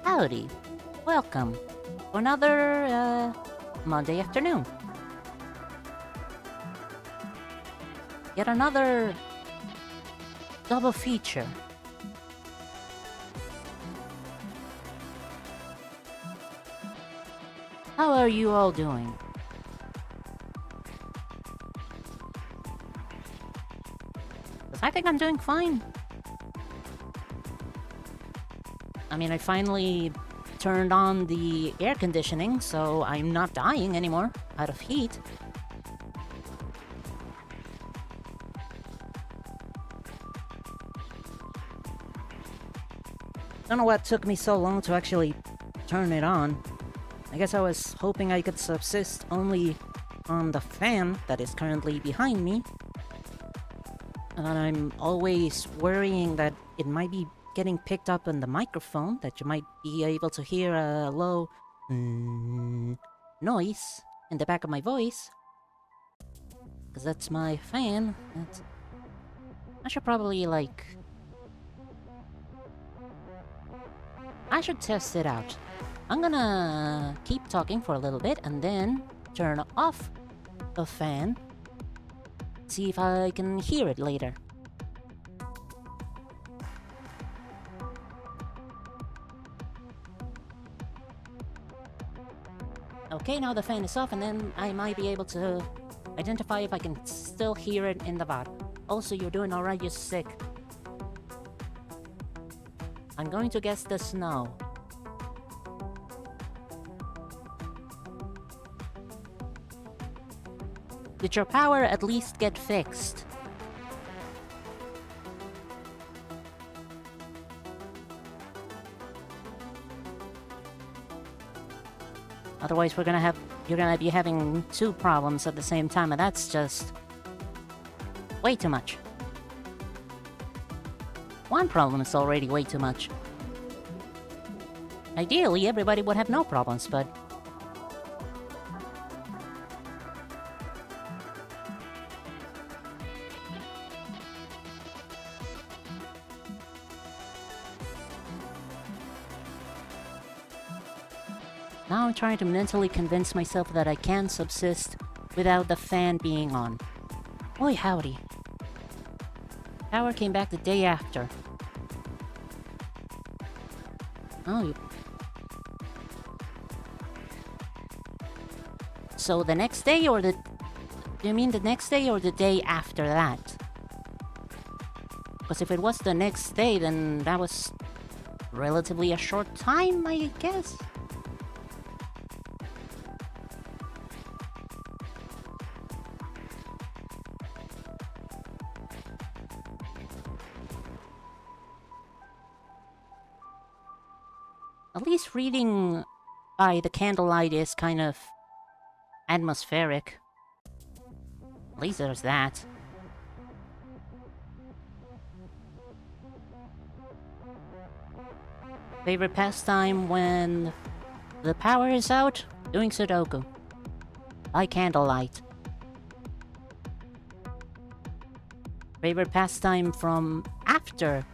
Howdy. Welcome to another Monday afternoon. Yet another double feature. How are you all doing? 'Cause I think I'm doing fine. I mean, I finally turned on the air conditioning, so I'm not dying anymore out of heat. Don't know what took me so long to actually turn it on. I guess I was hoping I could subsist only on the fan that is currently behind me. And I'm always worrying that it might be getting picked up on the microphone, that you might be able to hear a low noise in the back of my voice. Because that's my fan. I should probably, I should test it out. I'm gonna keep talking for a little bit and then turn off the fan. See if I can hear it later. Okay, now the fan is off, and then I might be able to identify if I can still hear it in the VOD. Also, you're doing alright, you're sick. I'm going to guess the snow. Did your power at least get fixed? Otherwise, you're gonna be having two problems at the same time, and that's just way too much. One problem is already way too much. Ideally, everybody would have no problems, but now I'm trying to mentally convince myself that I can subsist without the fan being on. Boy, howdy. Power came back the day after. Oh, so the next day or do you mean the next day or the day after that? Because if it was the next day, then that was relatively a short time, I guess? At least reading by the candlelight is kind of atmospheric. At least there's that. Favorite pastime when the power is out? Doing Sudoku. By candlelight. Favorite pastime from after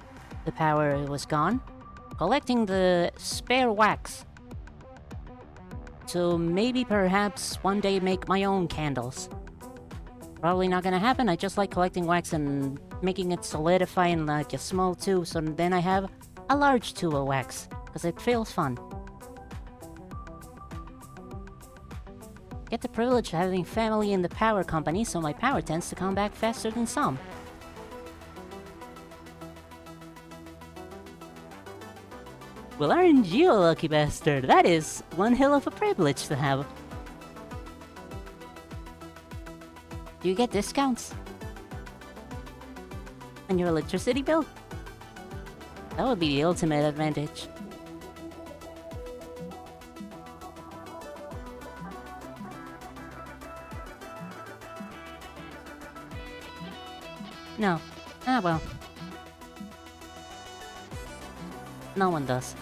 the power was gone? Collecting the spare wax. To maybe perhaps one day make my own candles. Probably not gonna happen, I just like collecting wax and making it solidify in like a small tube, so then I have a large tube of wax, because it feels fun. Get the privilege of having family in the power company, so my power tends to come back faster than some. Well, aren't you a lucky bastard? That is one hell of a privilege to have. Do you get discounts on your electricity bill? That would be the ultimate advantage. No. Ah, well. No one does.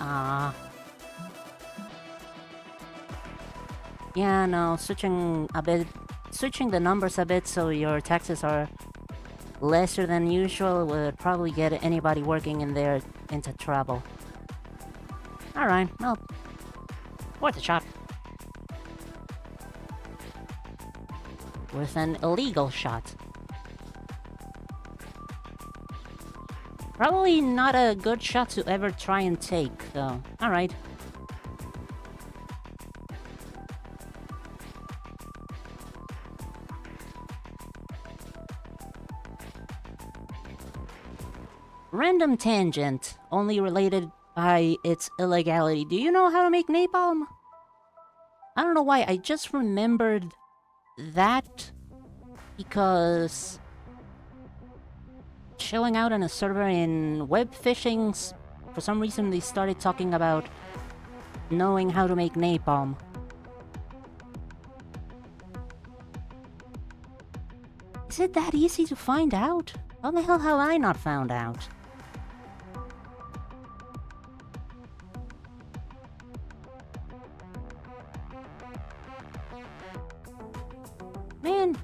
Yeah, no, switching the numbers a bit so your taxes are lesser than usual would probably get anybody working in there into trouble. Alright, well, worth a shot. Worth an illegal shot. Probably not a good shot to ever try and take, though. Alright. Random tangent, only related by its illegality. Do you know how to make napalm? I don't know why, I just remembered that because chilling out on a server in web fishing, for some reason they started talking about knowing how to make napalm. Is it that easy to find out? How the hell have I not found out? Man.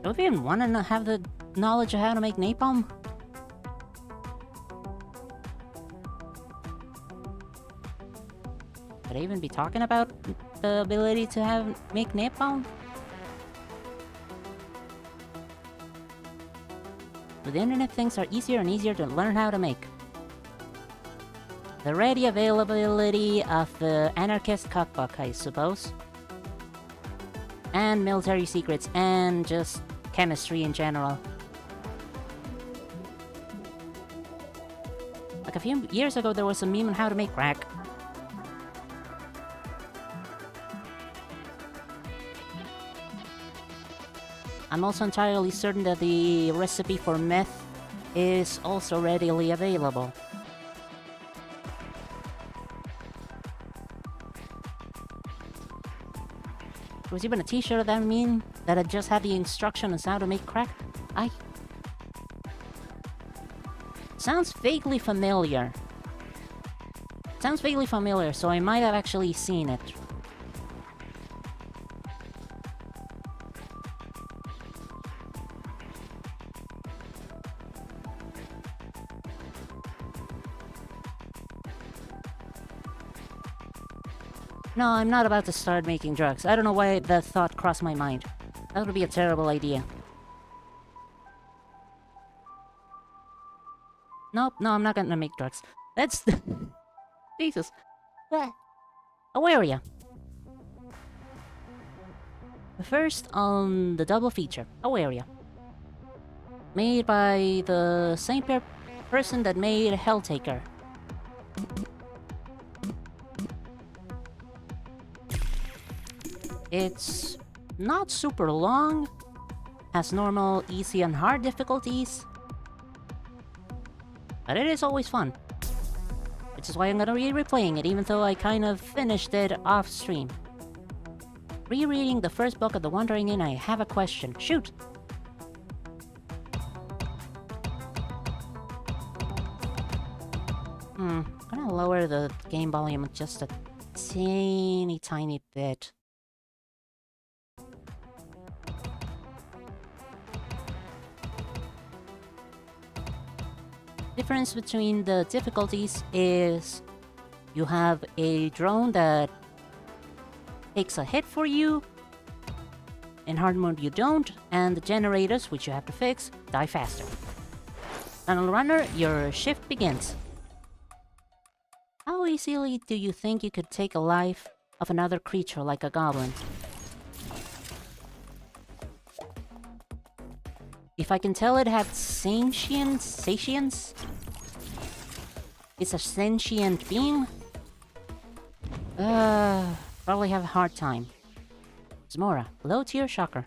Do we even want to have the knowledge of how to make napalm? Could I even be talking about the ability to make napalm? With the internet, things are easier and easier to learn how to make. The ready availability of the anarchist cookbook, I suppose. And military secrets, and just chemistry in general. Like a few years ago, there was a meme on how to make crack. I'm also entirely certain that the recipe for meth is also readily available. There was even a t-shirt of that meme that had just had the instruction on how to make crack. Sounds vaguely familiar. Sounds vaguely familiar, so I might have actually seen it. No, I'm not about to start making drugs. I don't know why that thought crossed my mind. That would be a terrible idea. Nope, no, I'm not gonna make drugs. That's... Jesus. Awaria. First on the double feature, Awaria. Made by the same person that made Helltaker. It's not super long, has normal, easy, and hard difficulties, but it is always fun. Which is why I'm gonna be replaying it, even though I kind of finished it off stream. Rereading the first book of The Wandering Inn, I have a question. Shoot! I'm gonna lower the game volume just a teeny tiny bit. Difference between the difficulties is you have a drone that takes a hit for you. In hard mode you don't, and the generators, which you have to fix, die faster. Tunnel runner, your shift begins. How easily do you think you could take a life of another creature like a goblin? If I can tell it had satience? It's a sentient being? Probably have a hard time. Zmora, low tier shocker.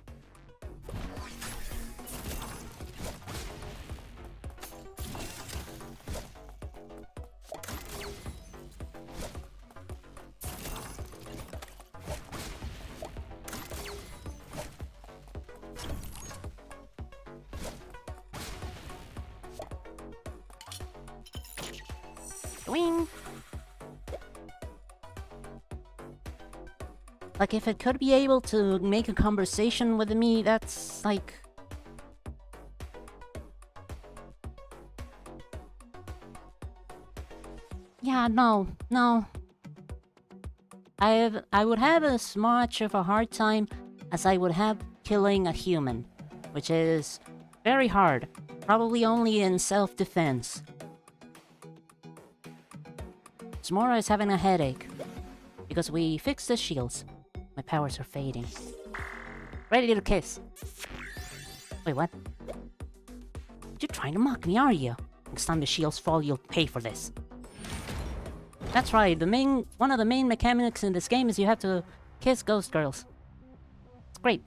Swing! Like, if it could be able to make a conversation with me, that's, like... Yeah, no. I would have as much of a hard time as I would have killing a human, which is very hard, probably only in self-defense. Tomorrow is having a headache, because we fixed the shields. My powers are fading. Ready to kiss. Wait, what? You're trying to mock me, are you? Next time the shields fall, you'll pay for this. That's right, one of the main mechanics in this game is you have to kiss ghost girls. It's great.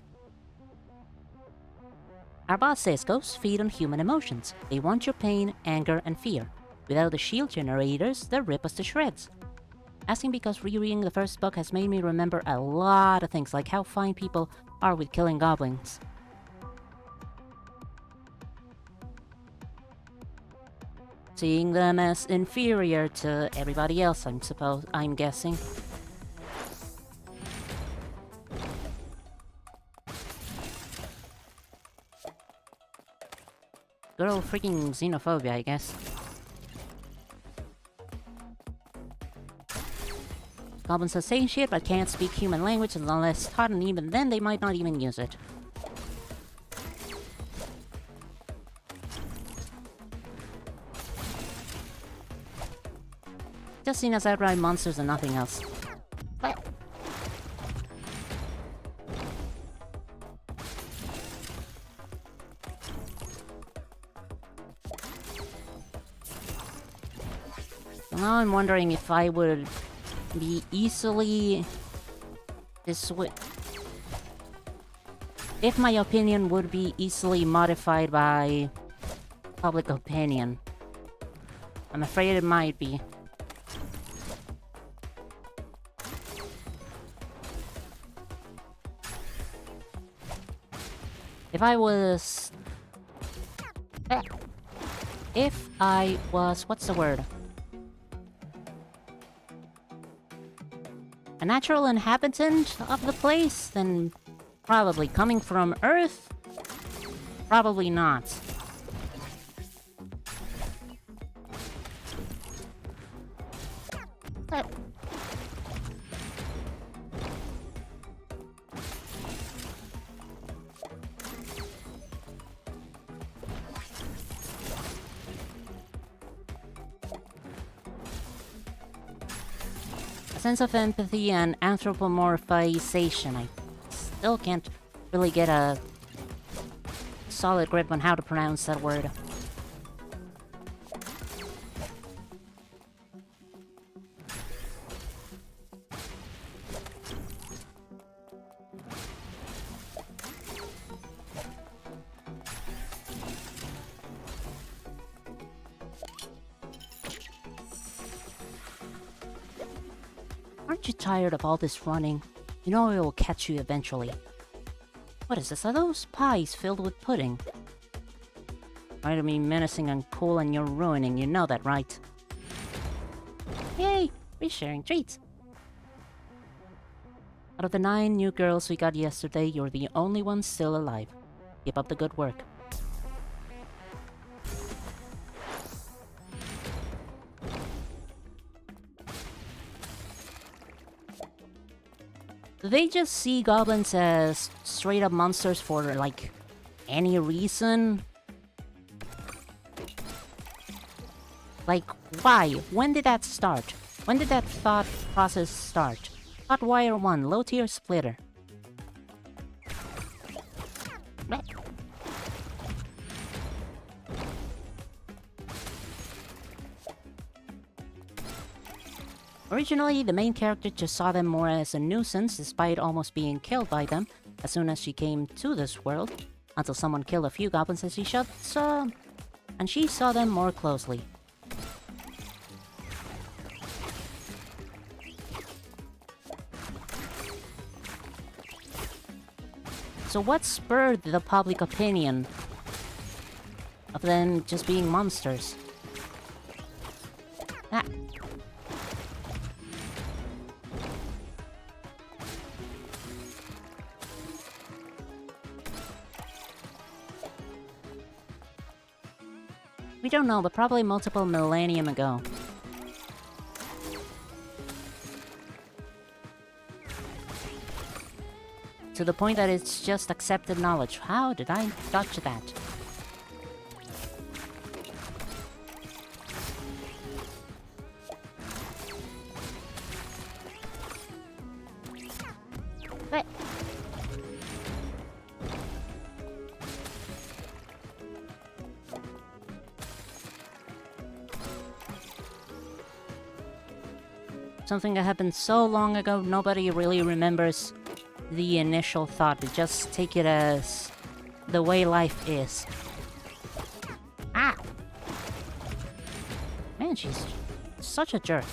Our boss says ghosts feed on human emotions. They want your pain, anger, and fear. Without the shield generators, they'll rip us to shreds. Asking because rereading the first book has made me remember a lot of things, like how fine people are with killing goblins. Seeing them as inferior to everybody else, I'm guessing. Good old freaking xenophobia, I guess. Goblins are saying shit but can't speak human language unless taught, and even then they might not even use it. Just seen as outright monsters and nothing else. Now I'm wondering if I would be easily if my opinion would be easily modified by public opinion. I'm afraid it might be. If I was... what's the word? A natural inhabitant of the place? Then probably coming from Earth? Probably not. A sense of empathy and anthropomorphization. I still can't really get a solid grip on how to pronounce that word. Aren't you tired of all this running? You know it will catch you eventually. What is this? Are those pies filled with pudding? Try to be menacing and cool and you're ruining, you know that, right? Yay! We're sharing treats. Out of the 9 new girls we got yesterday, you're the only one still alive. Keep up the good work. Do they just see goblins as straight up monsters for, like, any reason? Like, why? When did that start? When did that thought process start? Hotwire 1, low tier splitter. Originally, the main character just saw them more as a nuisance, despite almost being killed by them as soon as she came to this world, until someone killed a few goblins and she saw them more closely. So what spurred the public opinion of them just being monsters? Ah. We don't know, but probably multiple millennium ago. To the point that it's just accepted knowledge. How did I dodge that? What? Something that happened so long ago, nobody really remembers the initial thought. They just take it as the way life is. Ah! Man, she's such a jerk.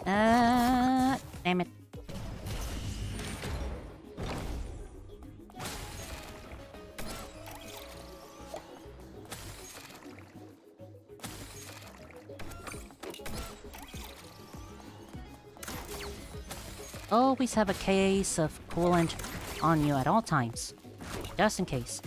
Damn it. Always have a case of coolant on you at all times. Just in case.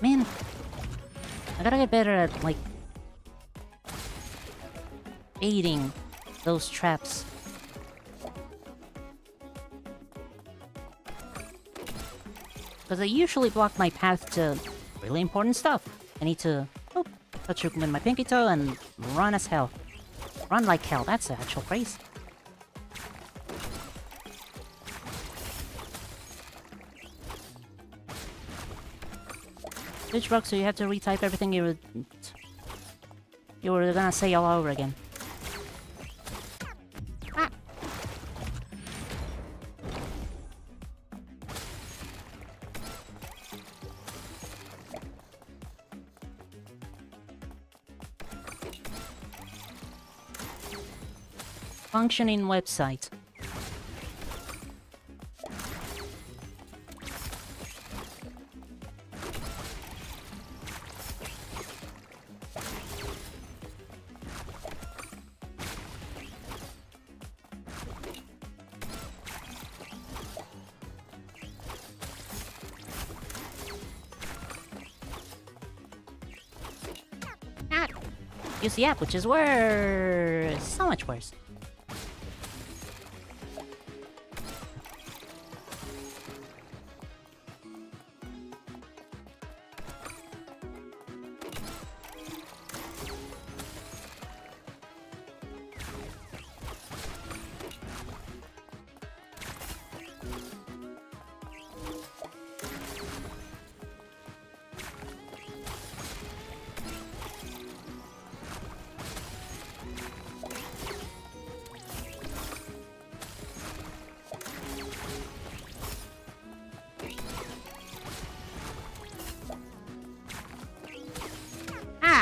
Man, I gotta get better at, like, baiting those traps. Because they usually block my path to really important stuff. I need to touch it with my pinky toe and run as hell. Run like hell, that's the actual phrase. Which rock, so you have to retype everything you were gonna say all over again. Ah. Functioning website. Use the app, which is worse. So much worse.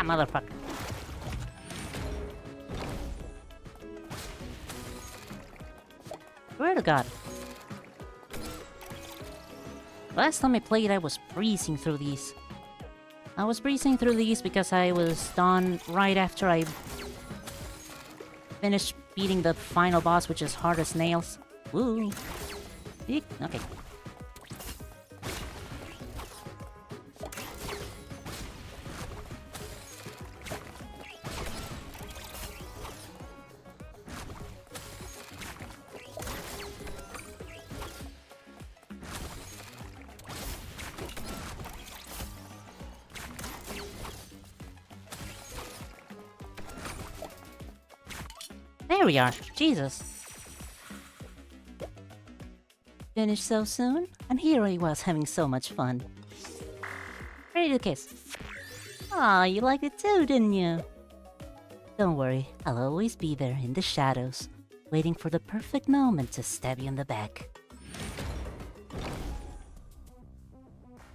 Motherfucker. Swear to God. Last time I played, I was breezing through these. I was breezing through these because I was done right after I finished beating the final boss, which is hard as nails. Woo! Eek. Okay. There we are. Jesus. Finished so soon, and here he was having so much fun. Ready to kiss. Aw, you liked it too, didn't you? Don't worry, I'll always be there in the shadows, waiting for the perfect moment to stab you in the back.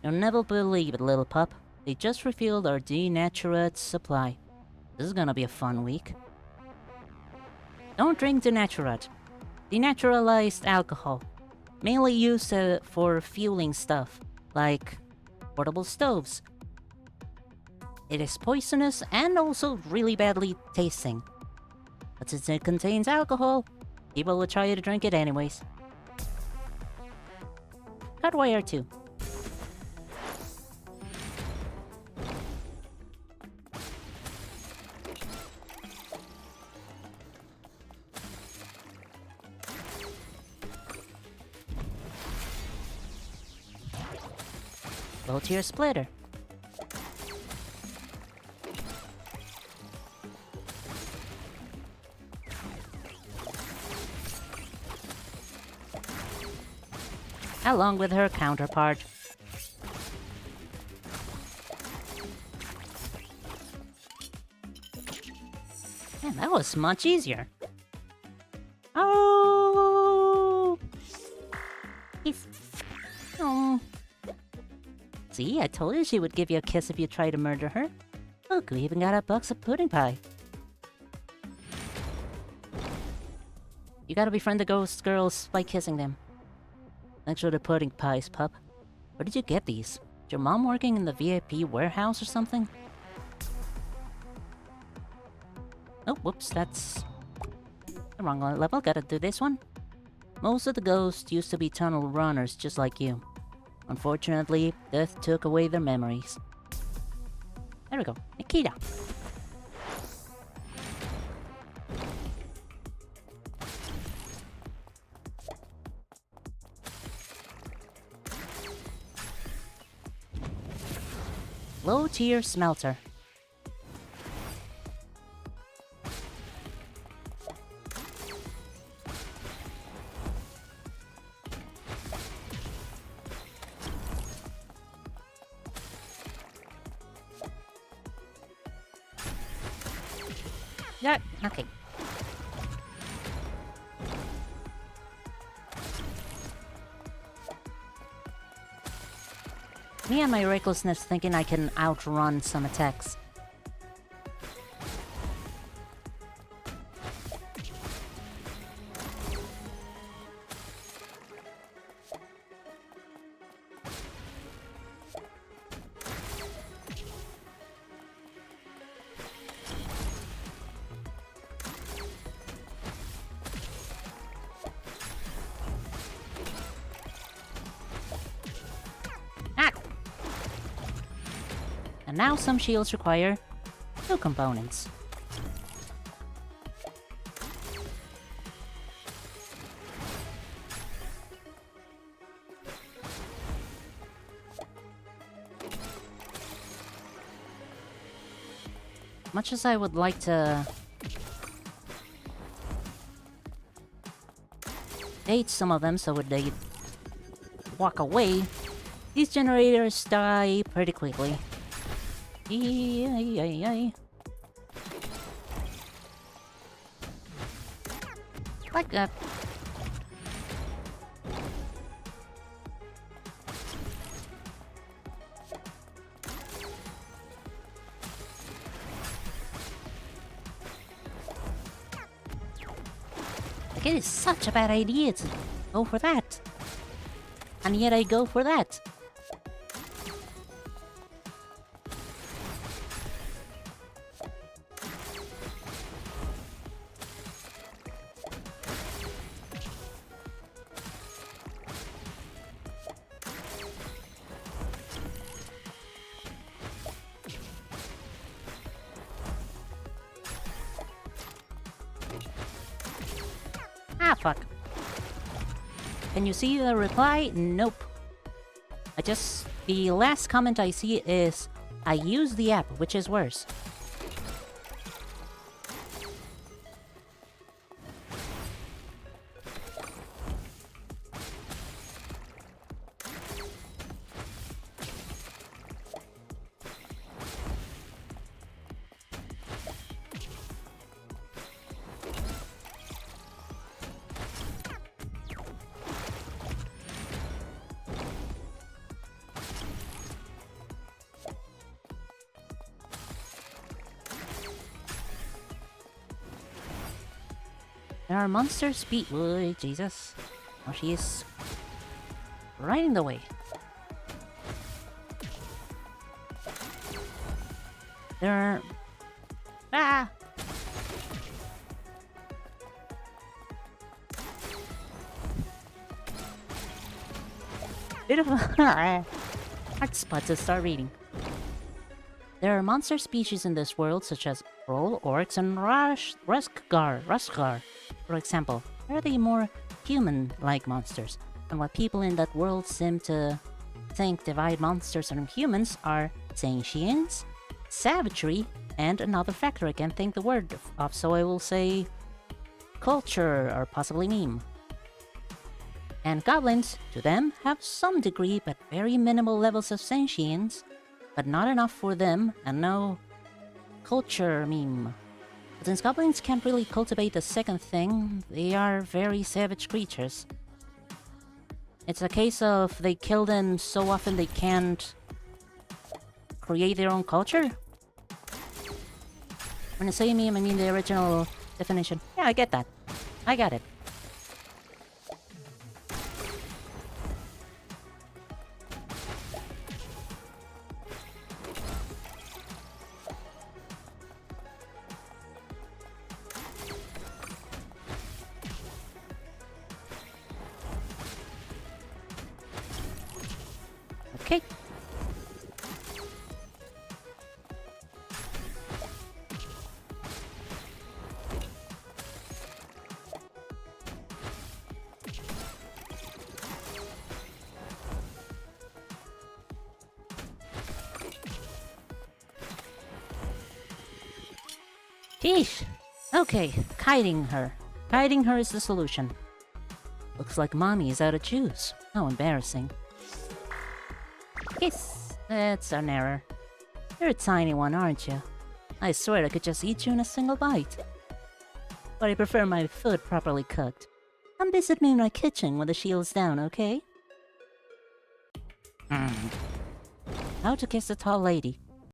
You'll never believe it, little pup. They just refilled our denatured supply. This is gonna be a fun week. Don't drink denatured. Denaturalized alcohol. Mainly used for fueling stuff, like portable stoves. It is poisonous and also really badly tasting. But since it contains alcohol, people will try to drink it anyways. Cut wire 2. Low tier splitter. Along with her counterpart. Man, that was much easier. Oh! Oh. See, I told you she would give you a kiss if you tried to murder her. Look, we even got a box of pudding pie. You gotta befriend the ghost girls by kissing them. Thanks for the pudding pies, pup. Where did you get these? Is your mom working in the VIP warehouse or something? Oh, whoops, that's the wrong level. Gotta do this one. Most of the ghosts used to be tunnel runners just like you. Unfortunately, death took away their memories. There we go. Nikita. Low tier smelter. Yeah, okay. Me and my recklessness thinking I can outrun some attacks. And now some shields require 2 components. Much as I would like to date some of them so they walk away, these generators die pretty quickly. Like that. Like, it is such a bad idea to go for that. And yet I go for that. Ah, fuck. Can you see the reply? Nope. The last comment I see is, I use the app, which is worse. There are monster speed. Oh, Jesus. Now she is right in the way. There are... Ah! Bit of a hard spot to start reading. There are monster species in this world such as troll, orcs, and Ruskgar. For example, are they more human-like monsters? And what people in that world seem to think divide monsters from humans are sentience, savagery, and another factor I can't think the word of, so I will say culture or possibly meme. And goblins, to them, have some degree but very minimal levels of sentience, but not enough for them, and no culture meme. But since goblins can't really cultivate the second thing, they are very savage creatures. It's a case of they kill them so often they can't create their own culture? When I say meme, I mean the original definition. Yeah, I get that. I got it. Okay. Sheesh. Okay, kiting her. Kiting her is the solution. Looks like mommy is out of juice. How embarrassing. Yes, that's an error. You're a tiny one, aren't you? I swear I could just eat you in a single bite. But I prefer my food properly cooked. Come visit me in my kitchen when the shield's down, okay? How to kiss a tall lady.